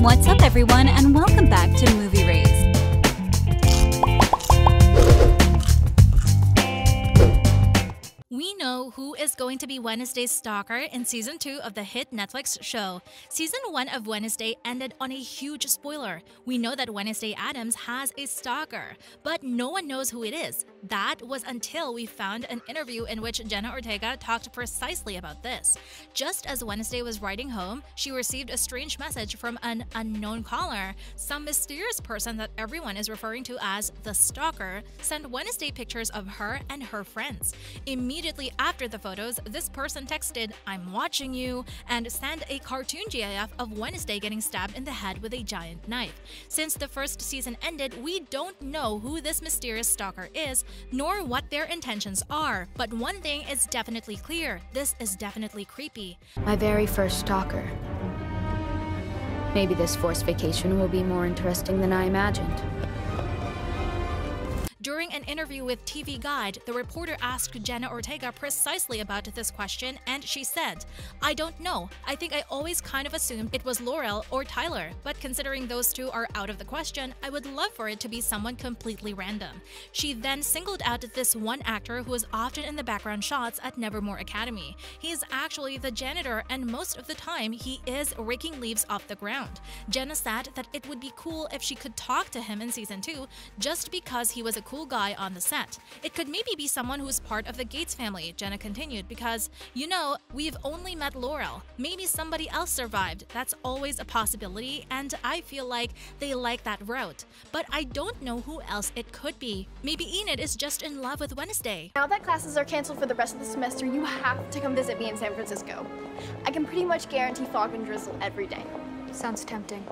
What's up, everyone, and welcome back to Movie Race. We know who is going to be Wednesday's stalker in Season 2 of the hit Netflix show. Season 1 of Wednesday ended on a huge spoiler. We know that Wednesday Addams has a stalker, but no one knows who it is. That was until we found an interview in which Jenna Ortega talked precisely about this. Just as Wednesday was riding home, she received a strange message from an unknown caller. Some mysterious person that everyone is referring to as the stalker sent Wednesday pictures of her and her friends. Immediately after the photos, this person texted, "I'm watching you," and sent a cartoon GIF of Wednesday getting stabbed in the head with a giant knife. Since the first season ended, we don't know who this mysterious stalker is, nor what their intentions are. But one thing is definitely clear: this is definitely creepy. My very first stalker. Maybe this forced vacation will be more interesting than I imagined. During an interview with TV Guide, the reporter asked Jenna Ortega precisely about this question, and she said, "I don't know. I think I always kind of assumed it was Laurel or Tyler, but considering those two are out of the question, I would love for it to be someone completely random." She then singled out this one actor who is often in the background shots at Nevermore Academy. He is actually the janitor, and most of the time he is raking leaves off the ground. Jenna said that it would be cool if she could talk to him in Season 2 just because he was a cool guy on the set. It could maybe be someone who's part of the Gates family, Jenna continued, because, you know, we've only met Laurel. Maybe somebody else survived. That's always a possibility, and I feel like they like that route. But I don't know who else it could be. Maybe Enid is just in love with Wednesday. Now that classes are canceled for the rest of the semester, you have to come visit me in San Francisco. I can pretty much guarantee fog and drizzle every day. Sounds tempting.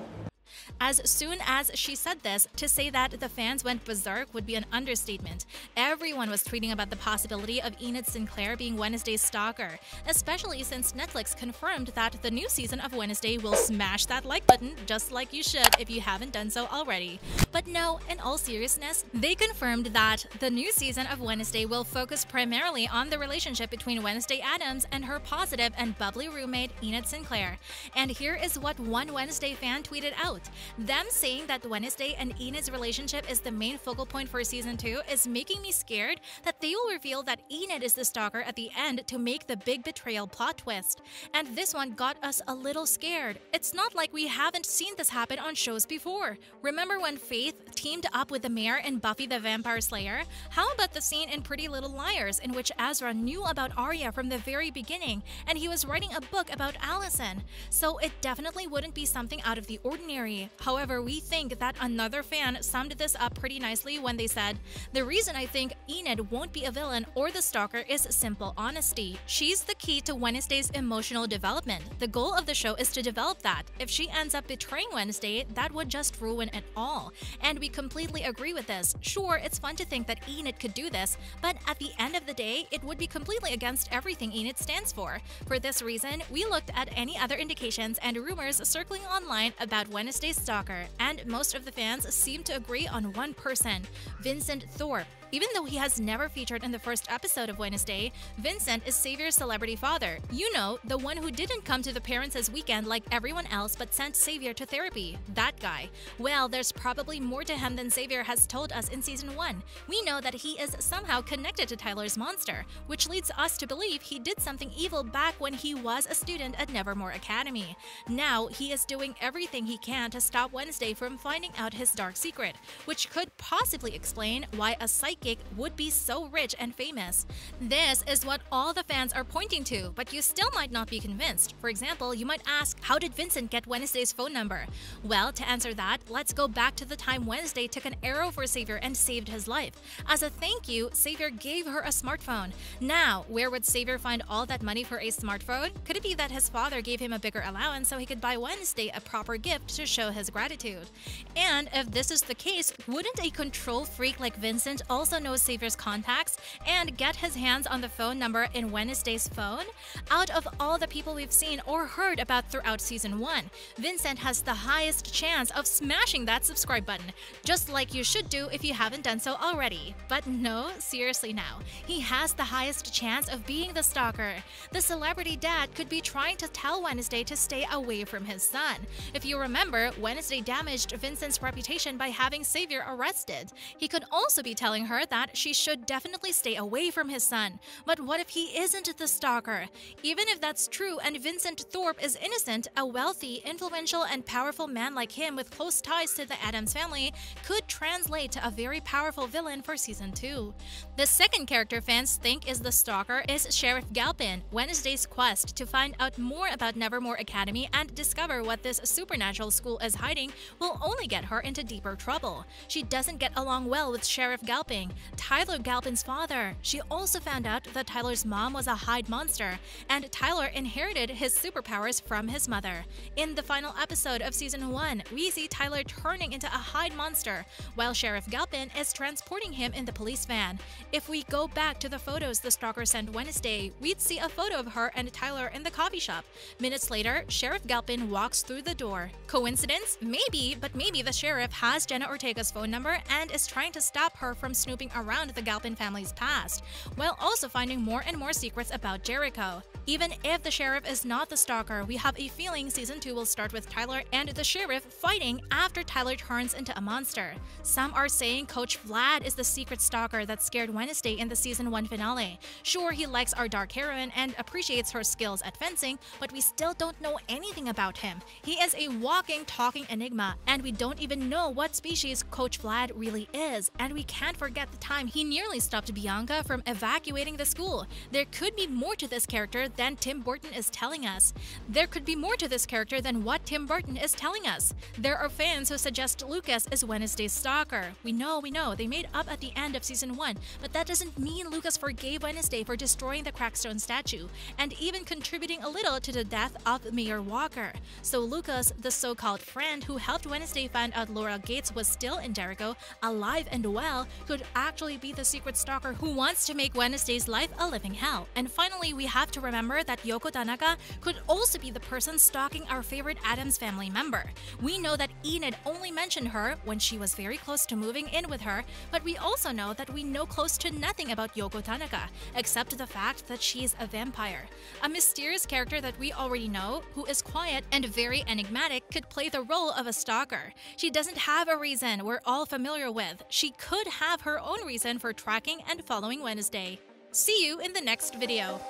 As soon as she said this, to say that the fans went berserk would be an understatement. Everyone was tweeting about the possibility of Enid Sinclair being Wednesday's stalker, especially since Netflix confirmed that the new season of Wednesday will smash that like button, just like you should if you haven't done so already. But no, in all seriousness, they confirmed that the new season of Wednesday will focus primarily on the relationship between Wednesday Addams and her positive and bubbly roommate Enid Sinclair. And here is what one Wednesday fan tweeted out. Them saying that Wednesday and Enid's relationship is the main focal point for Season 2 is making me scared that they will reveal that Enid is the stalker at the end to make the big betrayal plot twist. And this one got us a little scared. It's not like we haven't seen this happen on shows before. Remember when Faith teamed up with the mayor in Buffy the Vampire Slayer? How about the scene in Pretty Little Liars in which Ezra knew about Arya from the very beginning and he was writing a book about Allison? So it definitely wouldn't be something out of the ordinary. However, we think that another fan summed this up pretty nicely when they said, "The reason I think Enid won't be a villain or the stalker is simple honesty. She's the key to Wednesday's emotional development. The goal of the show is to develop that. If she ends up betraying Wednesday, that would just ruin it all." And we completely agree with this. Sure, it's fun to think that Enid could do this, but at the end of the day, it would be completely against everything Enid stands for. For this reason, we looked at any other indications and rumors circling online about Wednesday's stalker, and most of the fans seem to agree on one person: Vincent Thorpe. Even though he has never featured in the first episode of Wednesday, Vincent is Xavier's celebrity father. You know, the one who didn't come to the parents' weekend like everyone else but sent Xavier to therapy. That guy. Well, there's probably more to him than Xavier has told us in Season 1. We know that he is somehow connected to Tyler's monster, which leads us to believe he did something evil back when he was a student at Nevermore Academy. Now, he is doing everything he can to stop Wednesday from finding out his dark secret, which could possibly explain why a psychic would be so rich and famous. This is what all the fans are pointing to, but you still might not be convinced. For example, you might ask, how did Vincent get Wednesday's phone number? Well, to answer that, let's go back to the time Wednesday took an arrow for Xavier and saved his life. As a thank you, Xavier gave her a smartphone. Now, where would Xavier find all that money for a smartphone? Could it be that his father gave him a bigger allowance so he could buy Wednesday a proper gift to show his gratitude? And if this is the case, wouldn't a control freak like Vincent also also knows Xavier's contacts and get his hands on the phone number in Wednesday's phone? Out of all the people we've seen or heard about throughout Season 1, Vincent has the highest chance of smashing that subscribe button, just like you should do if you haven't done so already. But no, seriously now, he has the highest chance of being the stalker. The celebrity dad could be trying to tell Wednesday to stay away from his son. If you remember, Wednesday damaged Vincent's reputation by having Xavier arrested. He could also be telling her that she should definitely stay away from his son. But what if he isn't the stalker? Even if that's true and Vincent Thorpe is innocent, a wealthy, influential, and powerful man like him with close ties to the Addams family could translate to a very powerful villain for Season 2. The second character fans think is the stalker is Sheriff Galpin. Wednesday's quest to find out more about Nevermore Academy and discover what this supernatural school is hiding will only get her into deeper trouble. She doesn't get along well with Sheriff Galpin, Tyler Galpin's father. She also found out that Tyler's mom was a Hyde monster, and Tyler inherited his superpowers from his mother. In the final episode of Season 1, we see Tyler turning into a Hyde monster, while Sheriff Galpin is transporting him in the police van. If we go back to the photos the stalker sent Wednesday, we'd see a photo of her and Tyler in the coffee shop. Minutes later, Sheriff Galpin walks through the door. Coincidence? Maybe, but maybe the sheriff has Jenna Ortega's phone number and is trying to stop her from snooping around the Galpin family's past, while also finding more and more secrets about Jericho. Even if the sheriff is not the stalker, we have a feeling Season 2 will start with Tyler and the sheriff fighting after Tyler turns into a monster. Some are saying Coach Vlad is the secret stalker that scared Wednesday in the Season 1 finale. Sure, he likes our dark heroine and appreciates her skills at fencing, but we still don't know anything about him. He is a walking, talking enigma, and we don't even know what species Coach Vlad really is. And we can't forget the time he nearly stopped Bianca from evacuating the school. There could be more to this character than Tim Burton is telling us. There could be more to this character than what Tim Burton is telling us. There are fans who suggest Lucas is Wednesday's stalker. We know, they made up at the end of Season 1, but that doesn't mean Lucas forgave Wednesday for destroying the Crackstone statue, and even contributing a little to the death of Mayor Walker. So Lucas, the so-called friend who helped Wednesday find out Laura Gates was still in Jericho, alive and well, could actually be the secret stalker who wants to make Wednesday's life a living hell. And finally, we have to remember that Yoko Tanaka could also be the person stalking our favorite Addams family member. We know that Enid only mentioned her when she was very close to moving in with her, but we also know that we know close to nothing about Yoko Tanaka, except the fact that she's a vampire. A mysterious character that we already know, who is quiet and very enigmatic, could play the role of a stalker. She doesn't have a reason we're all familiar with. She could have her own reason for tracking and following Wednesday. See you in the next video.